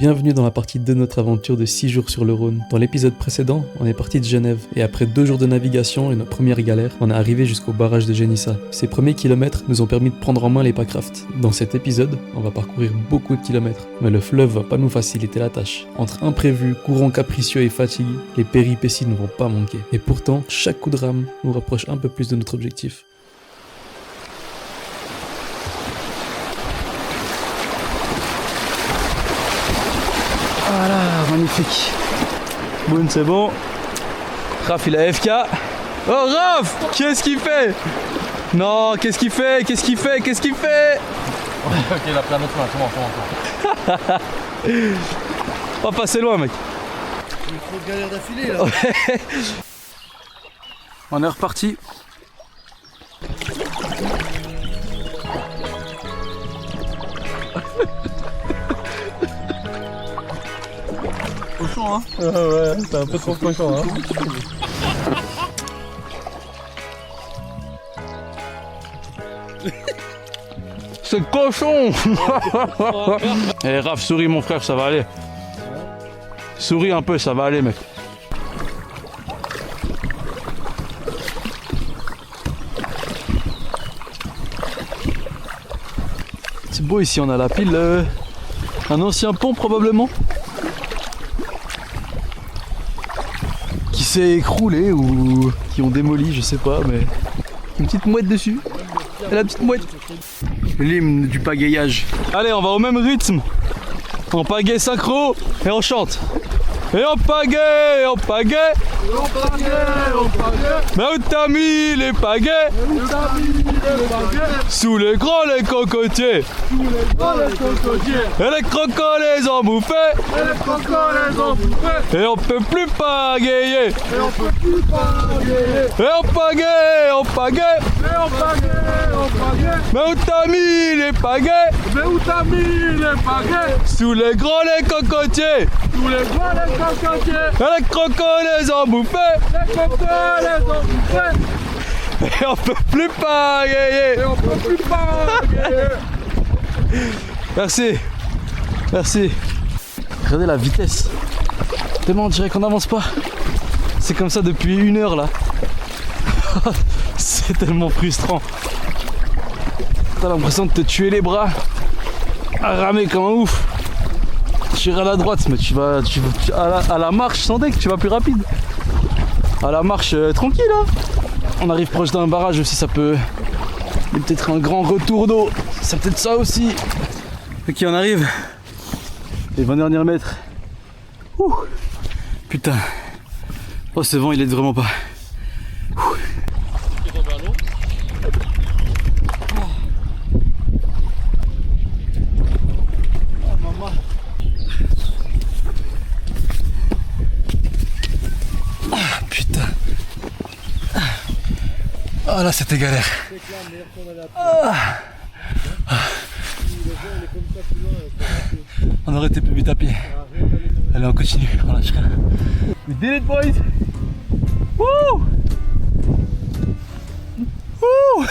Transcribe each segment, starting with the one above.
Bienvenue dans la partie 2 de notre aventure de 6 jours sur le Rhône. Dans l'épisode précédent, on est parti de Genève et après 2 jours de navigation et notre première galère, on est arrivé jusqu'au barrage de Genissa. Ces premiers kilomètres nous ont permis de prendre en main les packrafts. Dans cet épisode, on va parcourir beaucoup de kilomètres, mais le fleuve va pas nous faciliter la tâche. Entre imprévus, courants capricieux et fatigue, les péripéties ne vont pas manquer. Et pourtant, chaque coup de rame nous rapproche un peu plus de notre objectif. Voilà, magnifique. Boone, c'est bon. Raph, il a FK. Oh, Raph, qu'est-ce qu'il fait? Non, qu'est-ce qu'il fait? Ok, il a pris un autre main, comment. On va passer loin, mec. Il faut de galère d'affilée, là. Ouais. On est reparti. Cochon, hein. Ouais, c'est un peu trop cochon, hein. C'est cochon. Eh Raph, souris mon frère, ça va aller. Souris un peu, ça va aller, mec. C'est beau ici, on a la pile. Un ancien pont probablement. Qui s'est écroulé ou qui ont démoli, je sais pas, mais une petite mouette dessus. Et la petite mouette. L'hymne du pagayage. Allez, on va au même rythme. On pagaie synchro et on chante. Et on pagaie, et on pagaie. On pagaie. Mais où t'as mis les pagaies? Sous les grands les cocotiers. Et les crocos les ont bouffés. Et on peut plus pagayer. Et on pagaie, on pagaie. Mais où t'as mis les pagaies? Sous les grands les cocotiers. Et les crocos les ont bouffés. Et on peut plus pagayer. Merci. Merci. Regardez la vitesse. Tellement on dirait qu'on n'avance pas. C'est comme ça depuis 1 heure là. C'est tellement frustrant. T'as l'impression de te tuer les bras. À ramer comme un ouf. Tirer à la droite, mais à la marche sans deck, tu vas plus rapide. À la marche tranquille hein. On arrive proche d'un barrage aussi, ça peut. Il y a peut-être un grand retour d'eau. C'est peut-être ça aussi. Ok, on arrive. Les 20 derniers mètres. Ouh. Putain. Oh, ce vent, il aide vraiment pas. Ouh. Ah là c'était galère. On aurait été plus vite à pied. Allez on continue, on lâche rien. We did it boys. Wouh. Wouh.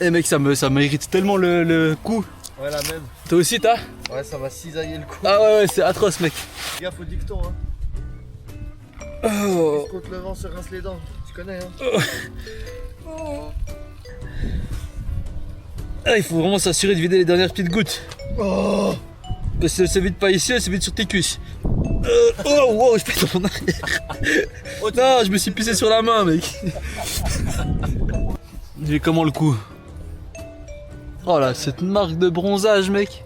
Eh mec ça m'irrite tellement le cou. Ouais, la même. Toi aussi t'as? Ouais, ça va cisailler le cou. Ah ouais c'est atroce mec. Fais gaffe au dicton, hein. Oh. Contre le vent se rince les dents. Tu connais, hein. Ah, il faut vraiment s'assurer de vider les dernières petites gouttes. Oh. Parce que ça vide pas ici, elle se vide sur tes cuisses. Oh wow, je pète dans mon arrière. Oh non, je me suis pissé sur la main mec. Il est comment le coup? Oh là, cette marque de bronzage mec.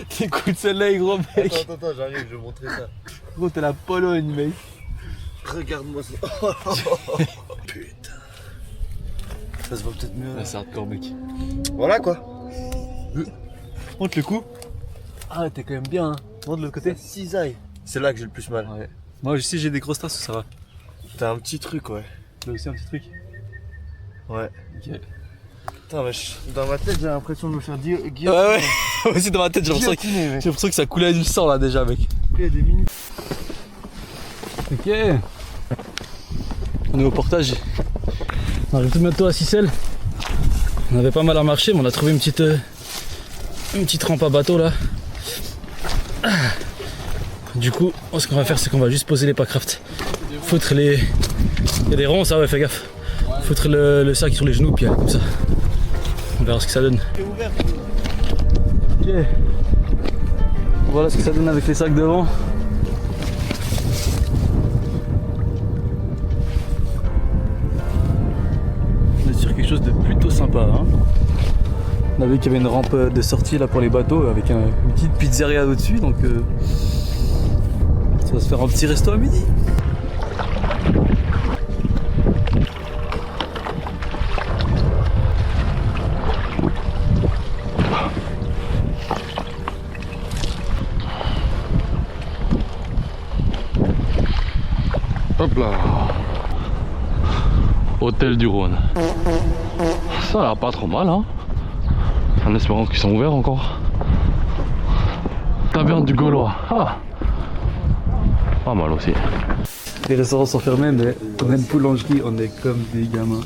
T'écoutes celle-là gros mec. Attends, j'arrive, je vais montrer ça. Gros t'es la Pologne mec. Regarde-moi ça. Putain. Ça se voit peut-être mieux. Là c'est hardcore mec. Voilà quoi. Montre le coup. Ah t'es quand même bien hein. Montre de l'autre côté. Cisaille. C'est là que j'ai le plus mal. Ouais. Moi aussi j'ai des grosses traces, ça va. T'as un petit truc, ouais. Là aussi un petit truc. Ouais. Ok. Putain, mais dans ma tête j'ai l'impression de me faire dire. Ouais ouais. Moi aussi dans ma tête j'ai l'impression que ça coulait du sang là déjà mec. Il y a des minutes. Ok. On est au portage. On arrive tout bientôt à Sicelle. On avait pas mal à marcher, mais on a trouvé une petite rampe à bateau là. Du coup, ce qu'on va faire, c'est qu'on va juste poser les packrafts. Foutre les... Il y a des ronds, ça ouais, fais gaffe. Foutre le sac sur les genoux, puis aller comme ça. On verra ce que ça donne. Ok. Voilà ce que ça donne avec les sacs devant. On est sur quelque chose de plutôt sympa. Hein. On a vu qu'il y avait une rampe de sortie là pour les bateaux avec une petite pizzeria au-dessus, donc ça va se faire un petit resto à midi. Hop là. Hôtel du Rhône. Ça a l'air pas trop mal, hein. En espérant qu'ils sont ouverts encore. Taverne du Gaulois. Ah. Pas mal aussi. Les restaurants sont fermés, mais on a une boulangerie, on est comme des gamins.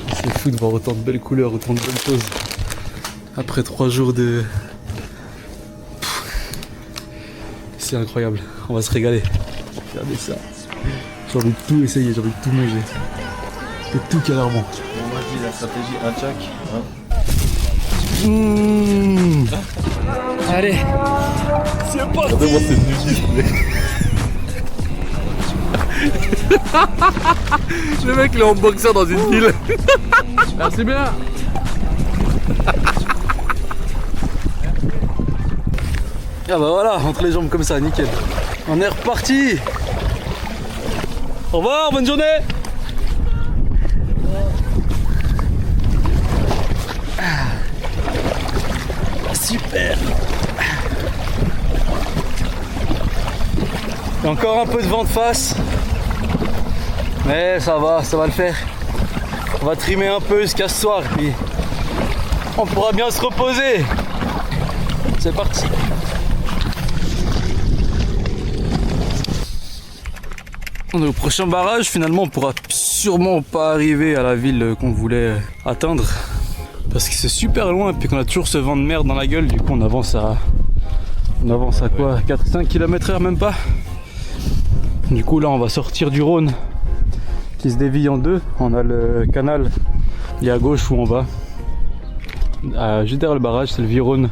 C'est fou de voir autant de belles couleurs, autant de belles choses. Après 3 jours de... C'est incroyable, on va se régaler. Regardez ça. J'ai envie de tout essayer, j'ai envie de tout manger. De tout qui a l'air bon. On m'a dit la stratégie un tchac. Hein. Allez. C'est parti. Regardez-moi cette nudiste. Le mec il est en boxeur dans une ville. Merci bien. Ah bah voilà, entre les jambes comme ça, nickel. On est reparti. Au revoir, bonne journée. Super. Il y a encore un peu de vent de face. Mais ça va le faire. On va trimer un peu jusqu'à ce soir, puis on pourra bien se reposer. C'est parti. On est au prochain barrage, finalement on pourra sûrement pas arriver à la ville qu'on voulait atteindre. Parce que c'est super loin et puis qu'on a toujours ce vent de merde dans la gueule, du coup on avance à quoi, 4-5 km/h même pas. Du coup là on va sortir du Rhône qui se dévie en deux. On a le canal, il est à gauche où on va. Juste derrière le barrage c'est le vieux Rhône.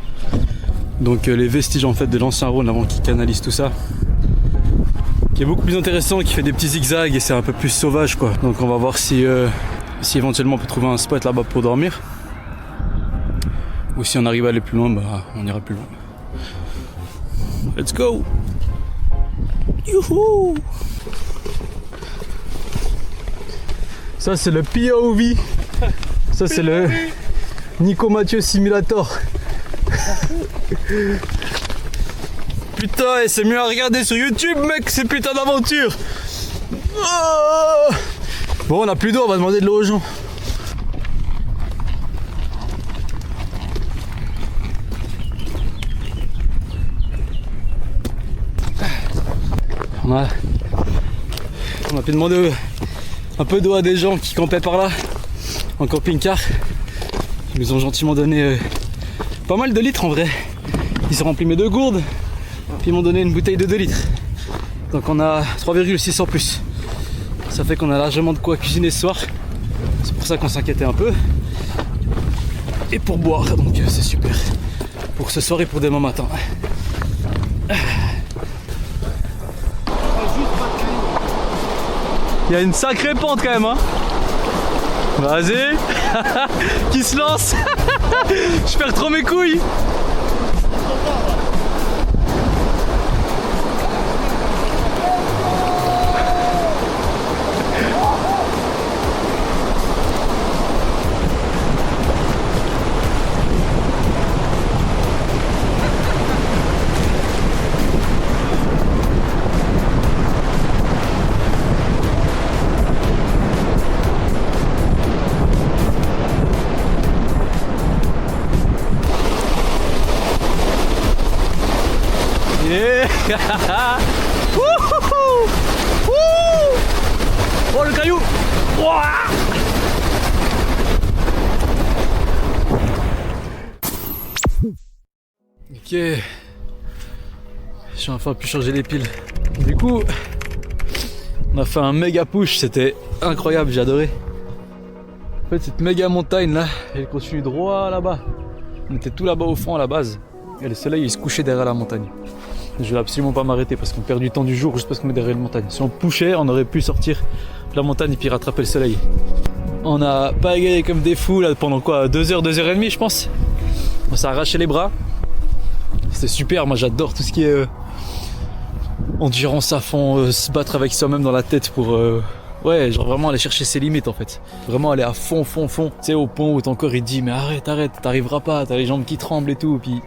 Donc les vestiges en fait de l'ancien Rhône avant qu'il canalise tout ça. Qui est beaucoup plus intéressant, qui fait des petits zigzags et c'est un peu plus sauvage quoi. Donc on va voir si éventuellement on peut trouver un spot là-bas pour dormir. Ou si on arrive à aller plus loin, bah on ira plus loin. Let's go! Youhou! Ça c'est le POV. Ça c'est le Nico Mathieu Simulator. Putain, et c'est mieux à regarder sur YouTube, mec, ces putains d'aventures. Oh, bon, on a plus d'eau, on va demander de l'eau aux gens. On a pu demander un peu d'eau à des gens qui campaient par là, en camping-car. Ils nous ont gentiment donné pas mal de litres en vrai. Ils ont rempli mes 2 gourdes. Puis ils m'ont donné une bouteille de 2 litres. Donc on a 3,6 en plus. Ça fait qu'on a largement de quoi cuisiner ce soir. C'est pour ça qu'on s'inquiétait un peu. Et pour boire, donc c'est super. Pour ce soir et pour demain matin. Il y a une sacrée pente quand même, hein. Vas-y. Qui se lance. Je perds trop mes couilles. Oh le caillou. Ok. J'ai enfin pu changer les piles. Du coup, on a fait un méga push, c'était incroyable, j'ai adoré. En fait, cette méga montagne là, elle continue droit là-bas. On était tout là-bas au fond à la base. Et le soleil il se couchait derrière la montagne. Je voulais absolument pas m'arrêter parce qu'on perd du temps du jour juste parce qu'on est derrière une montagne. Si on pushait, on aurait pu sortir de la montagne et puis rattraper le soleil. On a pas égalé comme des fous là pendant quoi 2 heures, 2 heures et demie je pense. On s'est arraché les bras. C'était super, moi j'adore tout ce qui est endurance à fond, se battre avec soi-même dans la tête pour ouais, genre vraiment aller chercher ses limites en fait. Vraiment aller à fond. Tu sais, au point où ton corps il dit mais arrête, t'arriveras pas, t'as les jambes qui tremblent et tout, puis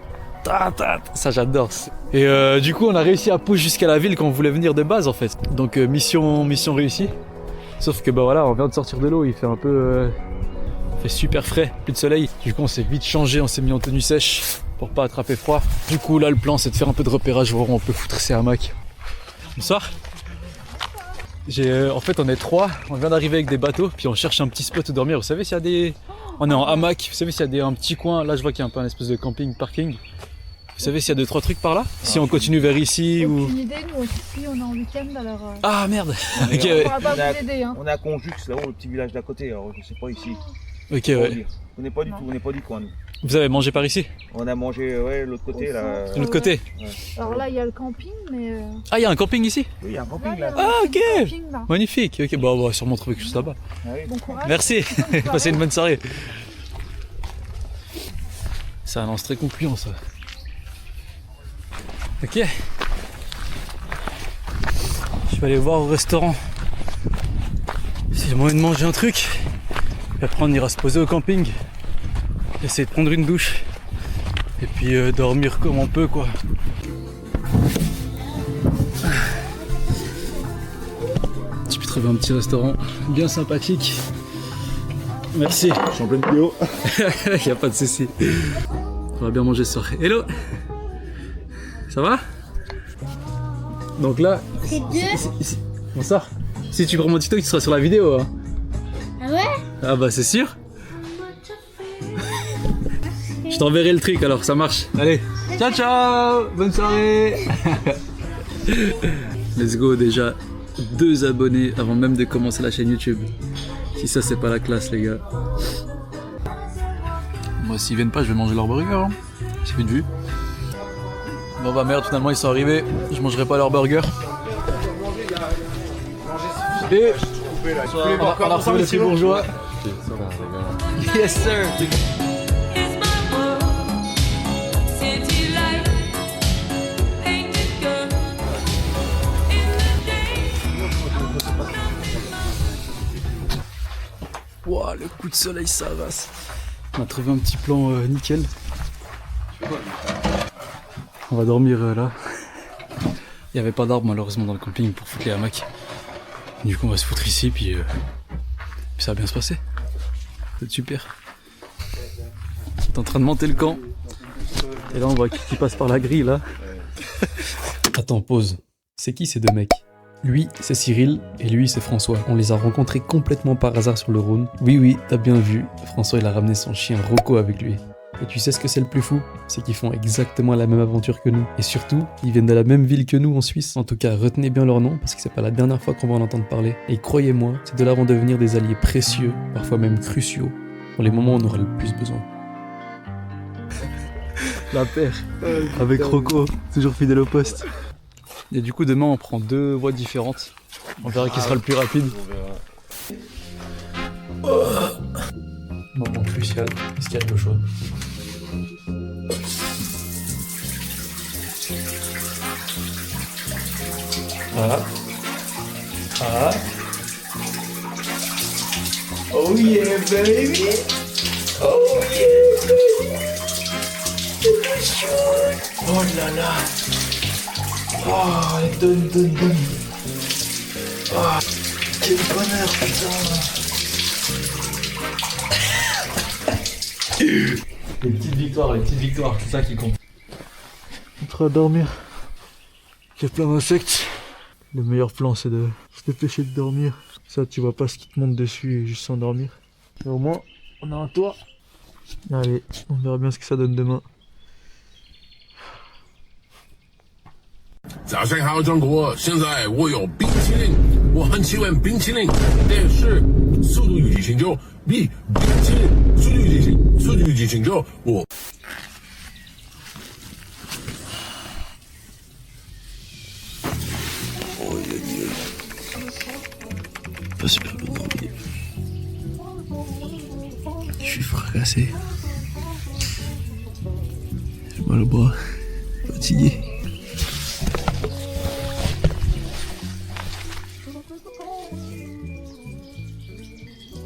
ça j'adore. Et du coup on a réussi à push jusqu'à la ville quand on voulait venir de base en fait. Donc mission réussie. Sauf que bah voilà, on vient de sortir de l'eau, il fait un peu il fait super frais, plus de soleil. Du coup on s'est vite changé, on s'est mis en tenue sèche pour pas attraper froid. Du coup là le plan c'est de faire un peu de repérage, voir où on peut foutre ses hamacs. Bonsoir. En fait on est 3, on vient d'arriver avec des bateaux, puis on cherche un petit spot où dormir. Vous savez s'il y a des... On est en hamac, vous savez s'il y a un petit coin, là je vois qu'il y a un peu un espèce de camping, parking. Vous savez s'il y a 2-3 trucs par là? Si on continue vers ici ou... Aucune idée, nous aussi on est en week-end alors... Ah merde. Ok, on ouais. pourra pas vous aider hein. On est à Conjux, là-haut, le petit village d'à côté, alors je sais pas ici. Ok, ouais. On n'est pas du tout, on n'est pas du coin nous. Vous avez mangé par ici? On a mangé l'autre côté là. De l'autre côté? Alors là il y a le camping mais... Ah, il y a un camping ici? Oui, il y a un là, camping il y a là. un Ah, petit ok. camping, là. Magnifique, ok, bah on va sûrement trouver quelque chose là-bas. Ah oui. Bon courage. Merci, passez une bonne soirée. Ça annonce très concluant ça. Ok. Je vais aller voir au restaurant s'il y a moyen de manger un truc. Et après on ira se poser au camping. Essayer de prendre une douche. Et puis dormir comme on peut quoi. Tu peux trouver un petit restaurant bien sympathique. Merci. Je suis en pleine vidéo. Y a pas de souci. On va bien manger ce soir. Hello. Ça va? Donc là. Bonsoir. Si tu prends mon TikTok, tu seras sur la vidéo. Hein. Ah ouais? Ah bah c'est sûr. Je t'enverrai le truc alors, ça marche. Allez. Ciao ciao. Bonne soirée. Let's go, déjà 2 abonnés avant même de commencer la chaîne YouTube. Si ça c'est pas la classe les gars. Moi s'ils viennent pas je vais manger leur burger hein. C'est vite vu. Bon bah merde finalement ils sont arrivés. Je mangerai pas leur burger. Et on a retrouvé les petits bourgeois. Yes sir. Wow, le coup de soleil ça avance. On a trouvé un petit plan nickel. On va dormir là. Il n'y avait pas d'arbre malheureusement dans le camping pour foutre les hamacs. Du coup on va se foutre ici puis ça va bien se passer. C'est super. On est en train de monter le camp. Et là on voit qui passe par la grille là. Attends, pause. C'est qui ces 2 mecs? Lui, c'est Cyril, et lui, c'est François. On les a rencontrés complètement par hasard sur le Rhône. Oui, t'as bien vu, François, il a ramené son chien Rocco avec lui. Et tu sais ce que c'est le plus fou? C'est qu'ils font exactement la même aventure que nous. Et surtout, ils viennent de la même ville que nous en Suisse. En tout cas, retenez bien leur nom, parce que c'est pas la dernière fois qu'on va en entendre parler. Et croyez-moi, ces 2-là vont devenir des alliés précieux, parfois même cruciaux, dans les moments où on aura le plus besoin. La paire avec Rocco, toujours fidèle au poste. Et du coup demain on prend 2 voies différentes. On verra qui sera le plus rapide. Bon, en plus, il y a de l'eau chaude. Voilà. Ah. Oh yeah, baby! Oh yeah, baby! C'est chaud! Oh là là! Oh, donne! Oh, quel bonheur, putain! Les petites victoires, c'est ça qui compte. En train de dormir. Il y a plein d'insectes. Le meilleur plan c'est de se dépêcher de dormir. Ça tu vois pas ce qui te monte dessus et juste s'endormir. Et au moins on a un toit. Allez, on verra bien ce que ça donne demain. 早上好，中国！现在我有冰淇淋，我很喜欢冰淇淋，但是《速度与激情9》比冰淇淋《速度与激情9》我。Pas super bien dormi. Je suis fracassé. J'ai mal au bras. Fatigué.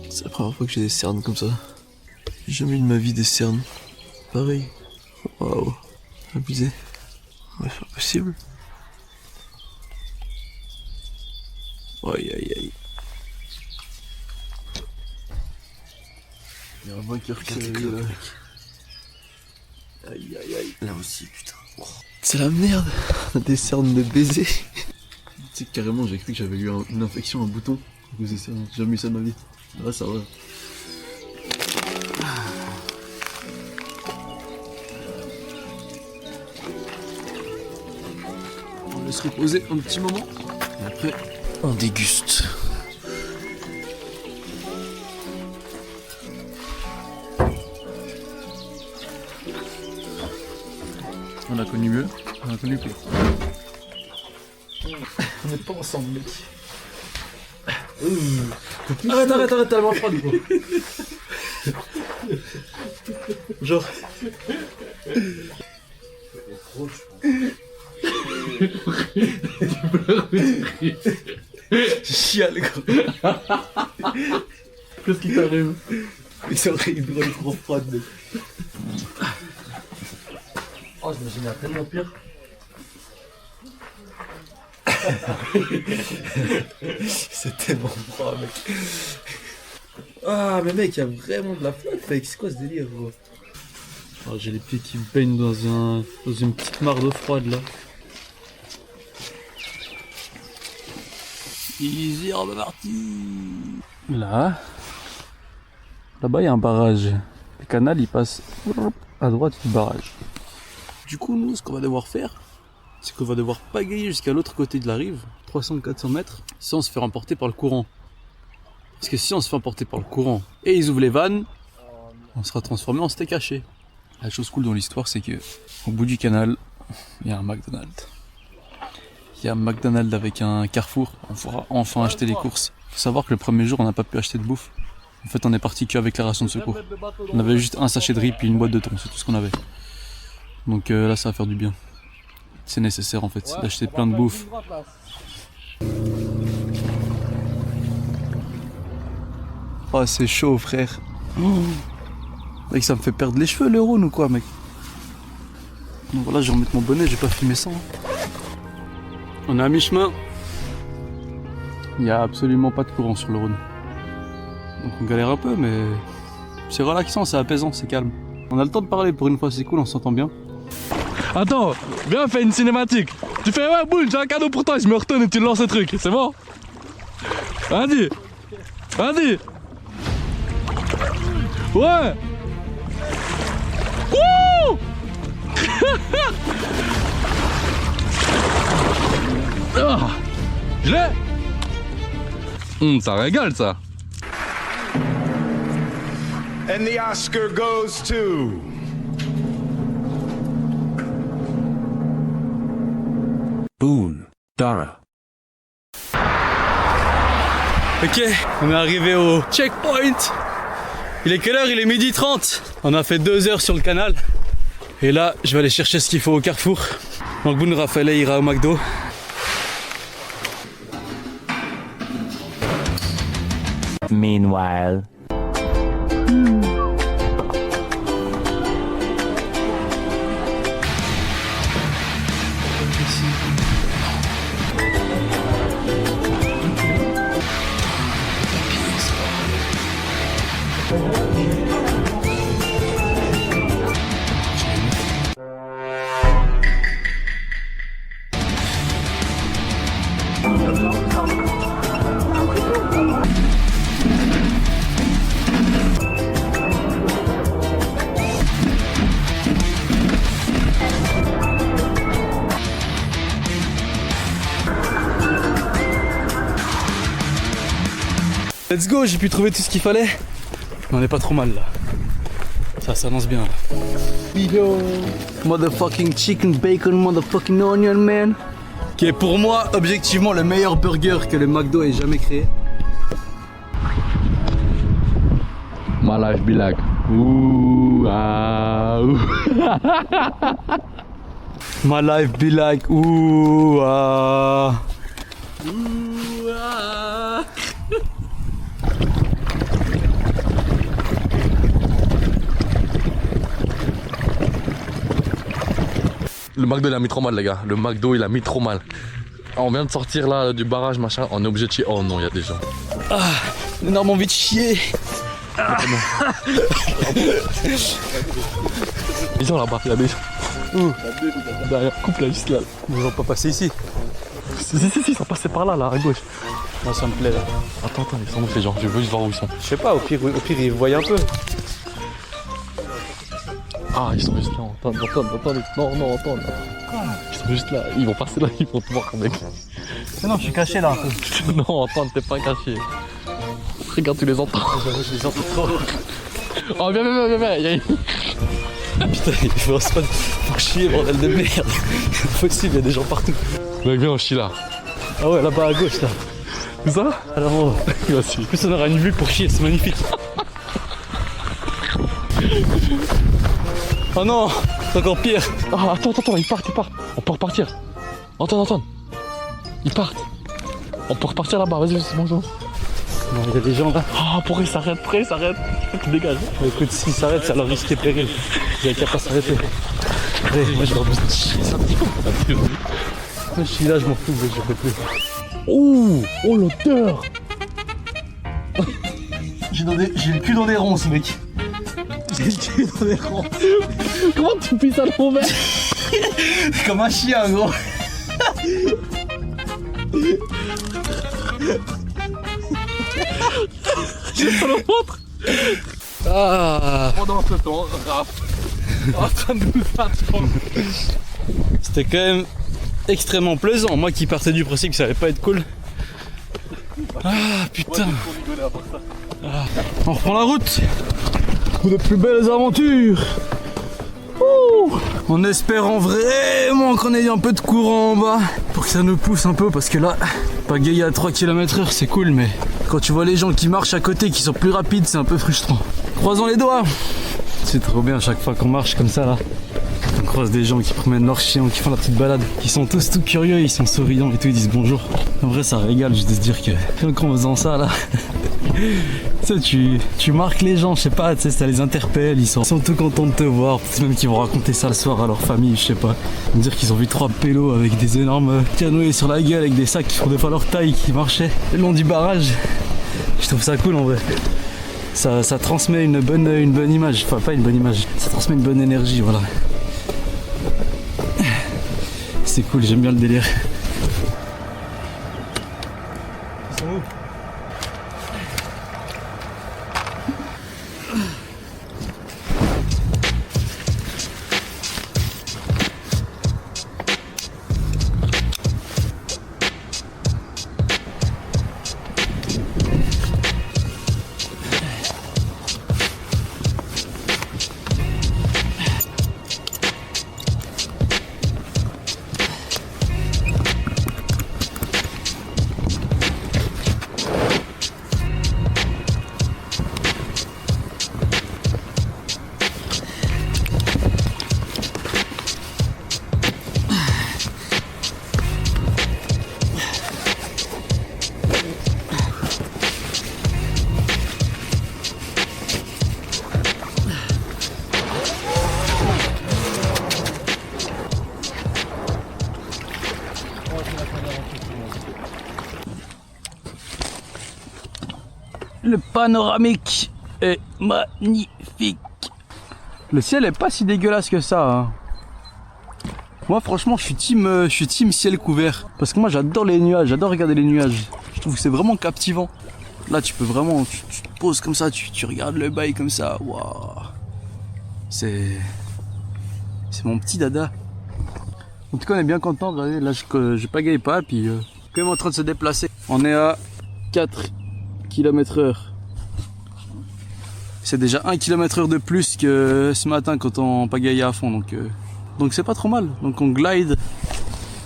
C'est la première fois que j'ai des cernes comme ça. J'ai jamais eu de ma vie des cernes. Pareil. Waouh. Abusé. Ouais, c'est pas possible. Aïe aïe aïe. Il y a un vainqueur qui est arrivé là. Aïe aïe aïe. Là aussi, putain. Oh. C'est la merde. On a des cernes de baiser. Tu sais que carrément j'ai cru que j'avais eu une infection, un bouton. À cause des cernes. J'ai jamais eu ça de ma vie. Là ça va. On laisse reposer un petit moment. Et après, on déguste. On a connu mieux, on a connu pire. On n'est pas ensemble, mec. Arrête, t'as la main froide, quoi. Genre. Chiale, quoi. Qu'est-ce qui t'arrive? Ils auraient une grosse trop froide, mec. Oh, je m'imaginais tellement pire. C'est tellement froid, mec. Ah, mais mec, il y a vraiment de la flotte, mec. C'est quoi ce délire, gros? Oh, j'ai les pieds qui me baignent dans une petite mare d'eau froide, là. Easy, on va partir. Là-bas, il y a un barrage. Le canal, il passe à droite du barrage. Du coup, nous, ce qu'on va devoir faire, c'est qu'on va devoir pagayer jusqu'à l'autre côté de la rive, 300-400 mètres, sans se faire emporter par le courant. Parce que si on se fait emporter par le courant et ils ouvrent les vannes, on sera transformé en steak haché. La chose cool dans l'histoire, c'est que au bout du canal, il y a un McDonald's. Il y a un McDonald's avec un Carrefour. On pourra enfin acheter les courses. Faut savoir que le premier jour, on n'a pas pu acheter de bouffe. En fait, on est parti qu'avec la ration de secours. On avait juste un sachet de riz puis une boîte de thon, c'est tout ce qu'on avait. Donc là, ça va faire du bien. C'est nécessaire en fait, d'acheter plein de bouffe. Oh, c'est chaud, frère. Oh. Mec, ça me fait perdre les cheveux, le Rhône ou quoi, mec? Donc voilà, je vais remettre mon bonnet, j'ai pas filmé ça. On est à mi-chemin. Il n'y a absolument pas de courant sur le Rhône. Donc on galère un peu, mais c'est relaxant, c'est apaisant, c'est calme. On a le temps de parler pour une fois, c'est cool, on s'entend bien. Attends, viens, on fait une cinématique. Tu fais ouais, boule, j'ai un cadeau pour toi, je me retourne et tu lances le truc, c'est bon? Vas-y, vas-y. Ouais. Wouh. Ah, je l'ai. Ça régale ça. And the Oscar goes to... Boone, Dara. Ok, on est arrivé au checkpoint. Il est quelle heure? Il est 12h30. On a fait 2 heures sur le canal. Et là, je vais aller chercher ce qu'il faut au Carrefour. Donc Boone Raphaël ira au McDo. Meanwhile. Let's go, j'ai pu trouver tout ce qu'il fallait. On est pas trop mal là. Ça s'annonce bien. Yo. Motherfucking chicken bacon, motherfucking onion man. Qui est pour moi objectivement le meilleur burger que le McDo ait jamais créé. My life be like ooh ah ooh. My life be like ooh ah. Ooh ah. Le McDo il a mis trop mal les gars, le McDo il a mis trop mal. On vient de sortir là du barrage machin, on est obligé de chier. Oh non, il y a des gens. Ah, énorme envie de chier. Ils sont là-bas, il y a des gens. Où? Derrière, coupe là, juste là. Ils vont pas passer ici. Si, ils sont passés par là, là, à gauche. Non, ça me plaît là. Attends, ils sont où ces gens? Je veux juste voir où ils sont. Je sais pas, au pire ils voient un peu. Ah, ils sont juste là, attendez. Non, attends. Ils sont juste là, ils vont passer là, ils vont te voir mec. Non, je suis caché là un peu. Non, attends, t'es pas caché. Regarde, tu les entends. Je les entends trop. Oh, viens, il y a une... Putain, il faut pas pour chier, bordel de merde. Impossible, il y a des gens partout. Mec, viens, on chie là. Ah ouais, là-bas à gauche là. Où ça? Alors, en Vas-y. plus, on aura une vue pour chier, c'est magnifique. Oh non, c'est encore pire. Ah, attends, ils partent. On peut repartir. Attends. Ils partent. On peut repartir là-bas, vas-y, c'est bonjour. Non, il y a des gens là. Ah, pourquoi ils s'arrêtent? Tu dégages. Bah, écoute, s'ils s'arrêtent, ça leur risque péril. Ils n'avaient qu'à pas s'arrêter. Allez, moi je leur bouge de chier. Moi je suis là, je m'en fous, je peux plus. Oh l'odeur. J'ai le cul dans des ronds, ce mec. J'ai le cul dans des ronds. Comment tu pisses à l'envers? Comme un chien, gros. J'ai pas le ventre. Ah. Pendant ce temps, Raph en train de nous attendre. C'était quand même extrêmement plaisant. Moi qui partais du principe que ça allait pas être cool. Ah putain. Ah. On reprend la route pour de plus belles aventures. Ouh. En espérant vraiment qu'on ait un peu de courant en bas pour que ça nous pousse un peu, parce que là, pagayer à 3 km/h c'est cool, mais quand tu vois les gens qui marchent à côté qui sont plus rapides, c'est un peu frustrant. Croisons les doigts. C'est trop bien à chaque fois qu'on marche comme ça là. On croise des gens qui promènent leurs chiens, qui font la petite balade, qui sont tous tout curieux, ils sont souriants et tout, ils disent bonjour. En vrai ça régale juste de se dire que en faisant ça là, tu marques les gens, je sais pas, ça les interpelle, ils sont tout contents de te voir, peut-être même qu'ils vont raconter ça le soir à leur famille, je sais pas. Ils vont dire qu'ils ont vu 3 pélos avec des énormes canoës sur la gueule, avec des sacs qui font des fois leur taille, qui marchaient le long du barrage. Je trouve ça cool en vrai. Ça transmet une bonne image, enfin pas une bonne image, ça transmet une bonne énergie, voilà. C'est cool, j'aime bien le délire. Ils sont où ? Le panoramique est magnifique. Le ciel est pas si dégueulasse que ça. Hein. Moi franchement je suis team ciel couvert. Parce que moi j'adore les nuages, j'adore regarder les nuages. Je trouve que c'est vraiment captivant. Là tu peux vraiment, tu te poses comme ça, tu regardes le bail comme ça. Waouh. C'est mon petit dada. En tout cas on est bien content. Là je pagaille pas, puis quand même en train de se déplacer. On est à 4 km/h. C'est déjà 1 km/h de plus que ce matin quand on pagayait à fond. Donc c'est pas trop mal. Donc on glide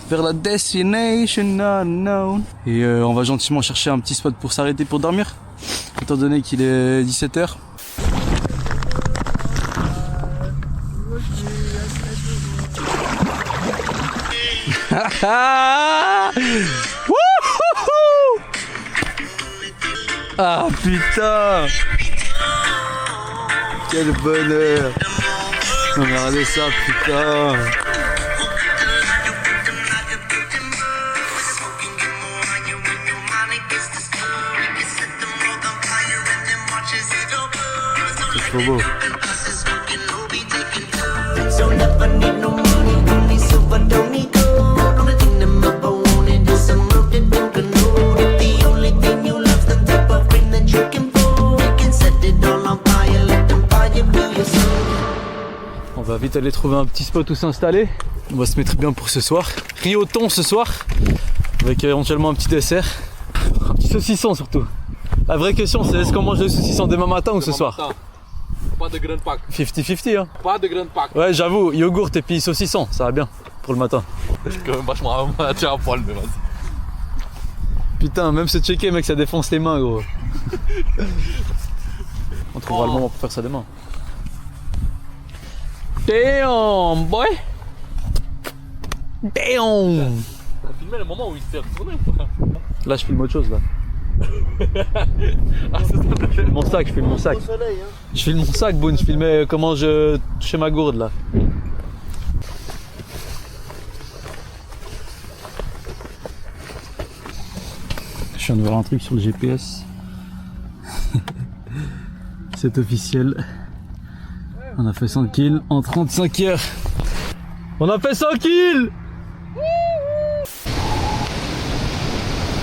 vers la destination unknown. Et on va gentiment chercher un petit spot pour s'arrêter pour dormir. Étant donné qu'il est 17h. Ah putain! Quel bonheur! Non mais regardez ça, putain! C'est trop beau! On va vite aller trouver un petit spot où s'installer. On va se mettre bien pour ce soir. Rioton ce soir, avec éventuellement un petit dessert. Un petit saucisson surtout. La vraie question c'est est-ce qu'on mange le saucisson demain matin ou ce soir? Pas de grand pack. 50-50 hein. Pas de grand pack. Ouais j'avoue, yogourt et puis saucisson, ça va bien pour le matin. Je suis quand même vachement à poil mais vas-y. Putain, même se checker mec, ça défonce les mains gros. On trouvera le moment pour faire ça demain. Damn boy! Damn! T'as filmé le moment où il s'est retourné quoi. Là je filme autre chose là. Ah c'est ça. Je filme mon sac, je filme mon sac. soleil, hein. Je filme mon sac Boone, je filmais comment je touchais ma gourde là. Je viens de voir un truc sur le GPS. C'est officiel. On a fait 100 kills en 35 heures. On a fait 100 kills!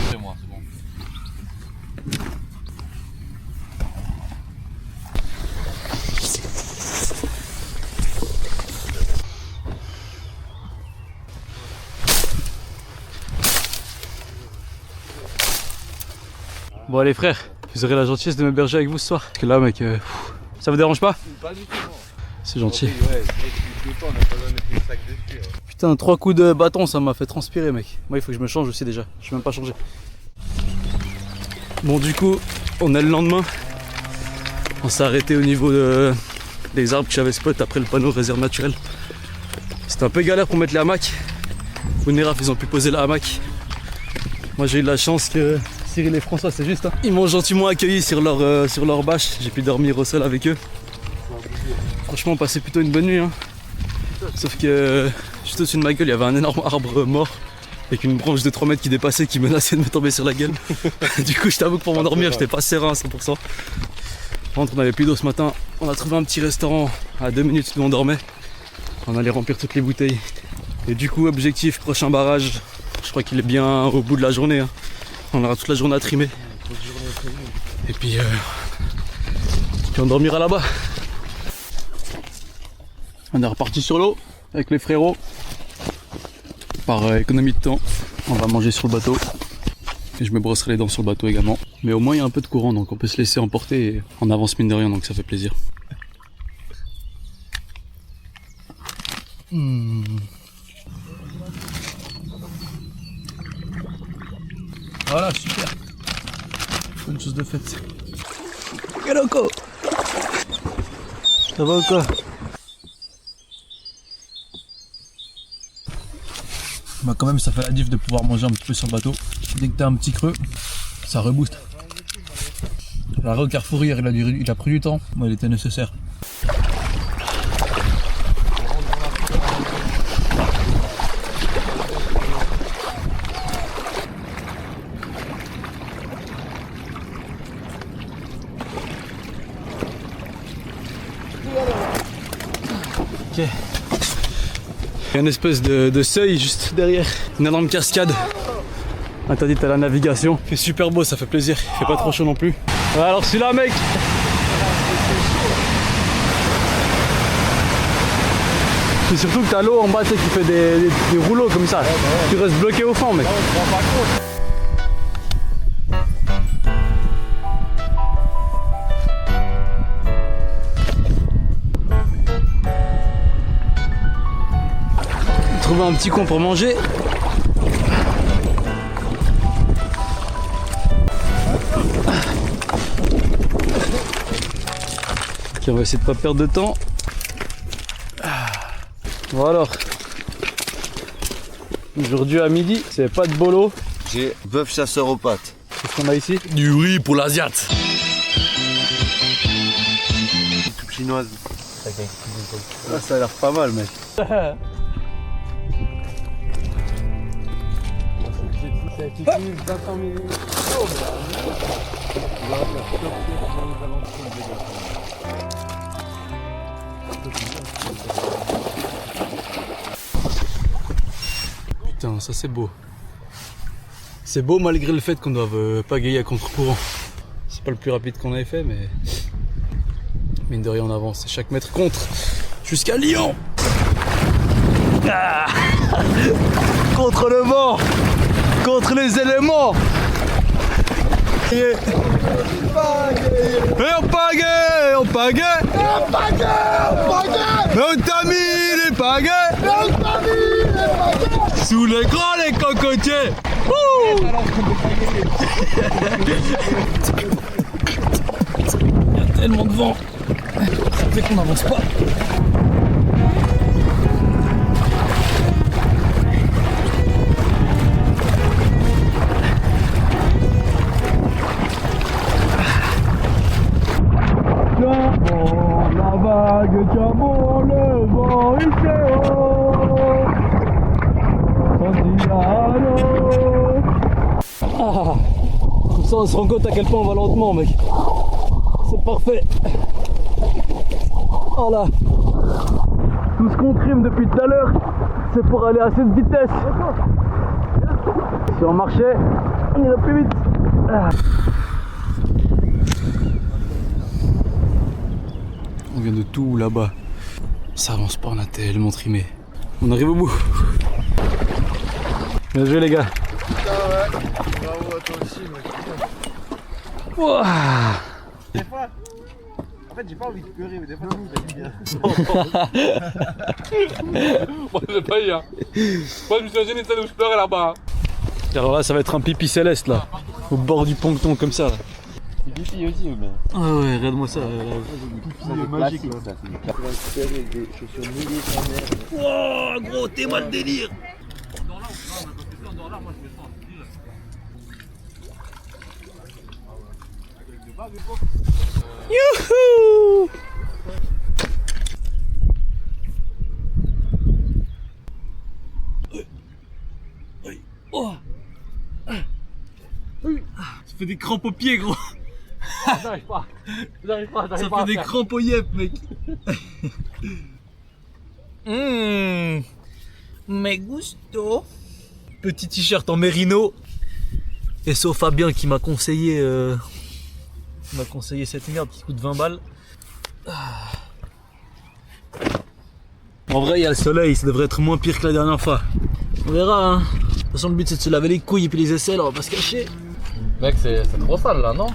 C'est moi, c'est bon. Bon allez frère, vous aurez la gentillesse de m'héberger avec vous ce soir. Parce que là mec, ça vous dérange pas? Pas du tout, non. C'est gentil. Ouais, mec, on a pas besoin de mettre le sac dessus. Hein. Putain, 3 coups de bâton, ça m'a fait transpirer, mec. Moi, il faut que je me change aussi déjà. Je suis même pas changé. Bon, du coup, on est le lendemain. On s'est arrêté au niveau des arbres que j'avais spot après le panneau réserve naturelle. C'était un peu galère pour mettre les hamacs. Au Néraf, ils ont pu poser la hamac. Moi, j'ai eu de la chance que Cyril et François, c'est juste. Hein. Ils m'ont gentiment accueilli sur leur bâche. J'ai pu dormir au sol avec eux. Franchement, on passait plutôt une bonne nuit. Hein. Sauf que juste au-dessus de ma gueule, il y avait un énorme arbre mort avec une branche de 3 mètres qui dépassait, qui menaçait de me tomber sur la gueule. Du coup, je t'avoue que pour m'endormir, j'étais pas serein à 100%. Par contre, on n'avait plus d'eau ce matin. On a trouvé un petit restaurant à 2 minutes d'où on dormait. On allait remplir toutes les bouteilles. Et du coup, objectif, prochain barrage. Je crois qu'il est bien au bout de la journée. Hein. On aura toute la journée à trimer. Et puis on dormira là-bas. On est reparti sur l'eau avec les frérots. Par économie de temps, on va manger sur le bateau. Et je me brosserai les dents sur le bateau également. Mais au moins il y a un peu de courant, donc on peut se laisser emporter et on avance mine de rien, donc ça fait plaisir. Voilà, super. Bonne chose de faite. Galoko! Ça va ou quoi? Bah quand même ça fait la diff de pouvoir manger un petit peu sur le bateau. Dès que t'as un petit creux, ça rebooste. L'arrêt au Carrefour hier, il a pris du temps, moi il était nécessaire. Ok. Il y a une espèce de seuil juste derrière, une énorme cascade interdite à la navigation. Il fait super beau, ça fait plaisir, il fait pas trop chaud non plus. Ouais, alors celui-là mec, c'est surtout que t'as l'eau en bas qui fait des rouleaux comme ça, tu restes bloqué au fond mec. trouvé un petit coin pour manger. Ok, on va essayer de pas perdre de temps. Bon alors, aujourd'hui à midi, c'est pas de bolo. J'ai bœuf chasseur aux pâtes. Qu'est-ce qu'on a ici? Du riz pour l'Asiate. Soupe chinoise. Ah, ça a l'air pas mal, mec. Putain, ça c'est beau. C'est beau malgré le fait qu'on doive pagayer à contre-courant. C'est pas le plus rapide qu'on avait fait, mais mine de rien on avance. Et chaque mètre compte jusqu'à Lyon. Ah contre le vent, contre les éléments. Et on pagaie, on pagaie, on pagaie. Mais on t'a mis les pagaies, sous l'écran les cocotiers. Il y a tellement de vent. Ça fait qu'on n'avance pas. La vague, tiens bon, le vent, il fait haut. Santiago. Ah, comme ça on se rend compte à quel point on va lentement, mec. C'est parfait. Voilà. Tout ce qu'on trime depuis tout à l'heure, c'est pour aller à cette vitesse. Si on marchait, on irait plus vite. Ah. On vient de tout là-bas. Ça avance pas, on a tellement trimé. On arrive au bout. Bien joué les gars. Putain ouais. Bravo à toi aussi mec. Ouah. Des fois. En fait j'ai pas envie de pleurer mais des fois ça me fait bien. Moi j'ai pas eu hein. Moi je me suis gêné de celle où je pleurais là-bas. Alors là ça va être un pipi céleste là. Au bord du ponton comme ça là. C'est pipi aussi ou bien? Ah ouais, regarde-moi ça. C'est magique là. Ça c'est avec des chaussures mouillées de merde. Oh gros, t'es mal délire. Youhou! Oh. Ça fait des crampes aux pieds gros. J'arrive pas. J'arrive pas. Ça fait des crampes aux yep mec. Me gusto. Petit t-shirt en mérino. Et sauf Fabien qui m'a conseillé cette merde qui coûte 20 balles. En vrai il y a le soleil, ça devrait être moins pire que la dernière fois. On verra hein. De toute façon le but c'est de se laver les couilles et puis les aisselles, on va pas se cacher. Mec c'est trop sale là non?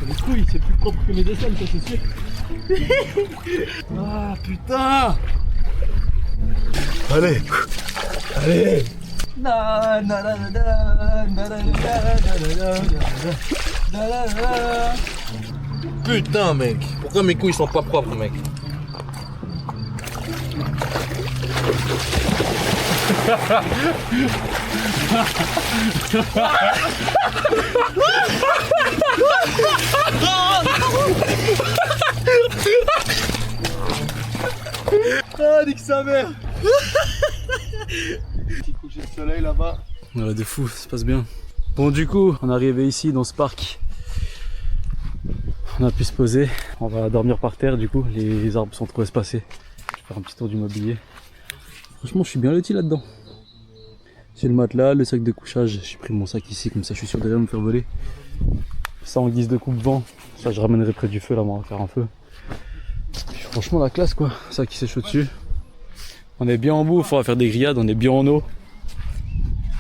Les couilles c'est plus propre que mes aisselles ça c'est sûr. Ah putain. Allez. Allez. Putain mec, pourquoi mes couilles sont pas propres mec? Ah nique sa mère. Petit coucher de soleil là-bas. Ouais, de fou, ça se passe bien. Bon du coup, on est arrivé ici dans ce parc. On a pu se poser. On va dormir par terre du coup, les arbres sont trop espacés. Je vais faire un petit tour du mobilier. Franchement, je suis bien loti là-dedans. J'ai le matelas, le sac de couchage. J'ai pris mon sac ici, comme ça je suis sûr de rien me faire voler. Ça en guise de coupe-vent. Ça je ramènerai près du feu là, on va faire un feu. Puis, franchement la classe quoi, ça qui sèche au-dessus. On est bien en bouffe, on va faire des grillades, on est bien en eau.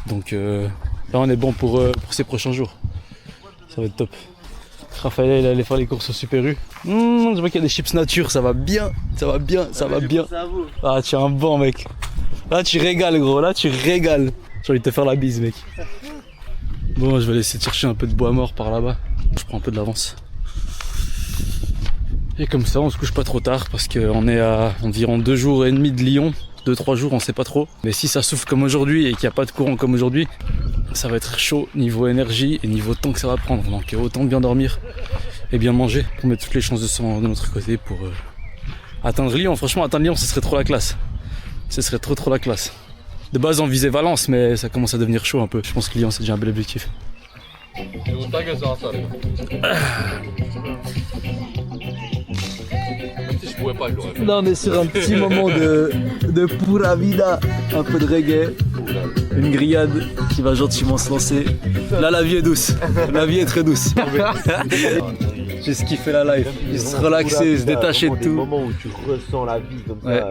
Donc là on est bon pour ces prochains jours. Ça va être top. Raphaël il allait faire les courses au Super U. Je vois qu'il y a des chips nature, ça va bien, ça va bien, ça va bien. Ah tiens un banc mec. Là, tu régales, gros. Là, tu régales. J'ai envie de te faire la bise, mec. Bon, je vais aller essayer de chercher un peu de bois mort par là-bas. Je prends un peu de l'avance. Et comme ça, on se couche pas trop tard parce qu'on est à environ 2 jours et demi de Lyon. 2-3 jours, on sait pas trop. Mais si ça souffle comme aujourd'hui et qu'il n'y a pas de courant comme aujourd'hui, ça va être chaud niveau énergie et niveau temps que ça va prendre. Donc autant bien dormir et bien manger pour mettre toutes les chances de notre côté pour atteindre Lyon. Franchement, atteindre Lyon, ce serait trop la classe. Ce serait trop la classe. De base, on visait Valence, mais ça commence à devenir chaud un peu. Je pense que Lyon, c'est déjà un bel objectif. Là, on est sur un petit moment de pura vida, un peu de reggae, une grillade qui va gentiment se lancer. Là, la vie est douce, la vie est très douce. J'ai kiffé la life, se relaxer, se détacher de Des tout. moments où tu ressens la vie comme Ouais. ça.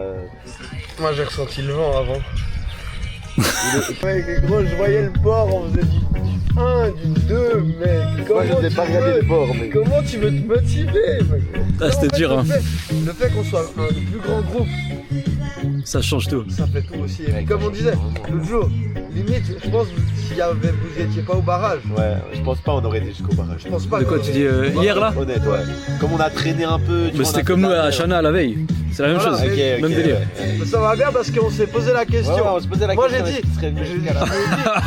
Moi j'ai ressenti le vent avant. Ouais, gros, je voyais le port, on faisait du 1, du 2, mec. Moi, je n'ai pas regardé le port, mais. Comment tu veux te motiver, mec? Ah, c'était dur, hein. Le fait qu'on soit un plus grand groupe, Ça change tout. ça fait tout aussi. Et puis, comme on disait l'autre jour, limite, je pense que si vous étiez pas au barrage, Ouais, je pense pas on aurait été jusqu'au barrage. je pense pas. De quoi tu dis hier là? Honnête, ouais. Comme on a traîné un peu. Mais c'était comme nous à Chana la veille. C'est la même Voilà, chose. ok, Même délire. Mais ça va bien parce qu'on s'est posé la question. Ouais, on se posait la Moi, question. j'ai dit- est-ce qu'il serait venu jusqu'à là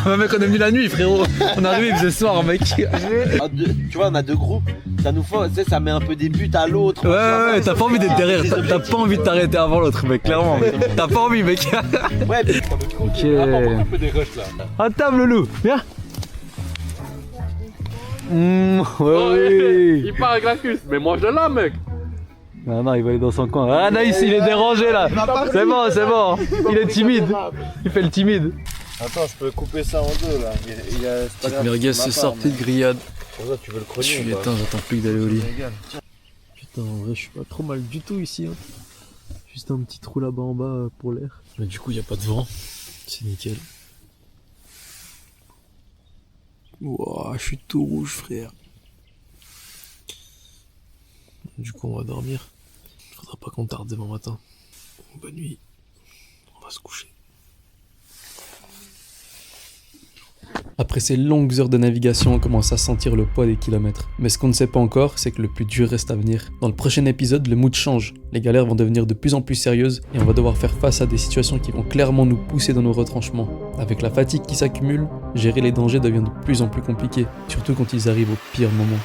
Ah, mec, on est venu la nuit, frérot. On est arrivé, il faisait soir, mec. Tu vois, on a 2 groupes. Ça nous fait, tu sais, ça met un peu des buts à l'autre. Ouais, t'as pas envie d'être derrière. T'as pas envie de t'arrêter avant l'autre, mec, clairement. T'as pas envie, mec. Ouais, mais Ok. À table, loup. Viens. Ouais. Il part avec la cuisse, mais mange de là, mec. Non, il va aller dans son coin. Ah, Naïs, il est dérangé là. C'est bon. Il est timide. Il fait le timide. Attends, je peux couper ça en deux là. Petite merguez ce soir, petite grillade. Pour ça, tu veux le Je chronique suis ou pas? éteint, j'attends plus que d'aller au lit. Putain, en vrai, je suis pas trop mal du tout ici. Hein. Juste un petit trou là-bas en bas pour l'air. Mais du coup, il n'y a pas de vent. C'est nickel. Ouah, je suis tout rouge, frère. Du coup, on va dormir. Faudra pas qu'on tarde demain matin. Bonne nuit. On va se coucher. Après ces longues heures de navigation, on commence à sentir le poids des kilomètres. Mais ce qu'on ne sait pas encore, c'est que le plus dur reste à venir. Dans le prochain épisode, le mood change. Les galères vont devenir de plus en plus sérieuses et on va devoir faire face à des situations qui vont clairement nous pousser dans nos retranchements. Avec la fatigue qui s'accumule, gérer les dangers devient de plus en plus compliqué, surtout quand ils arrivent au pire moment.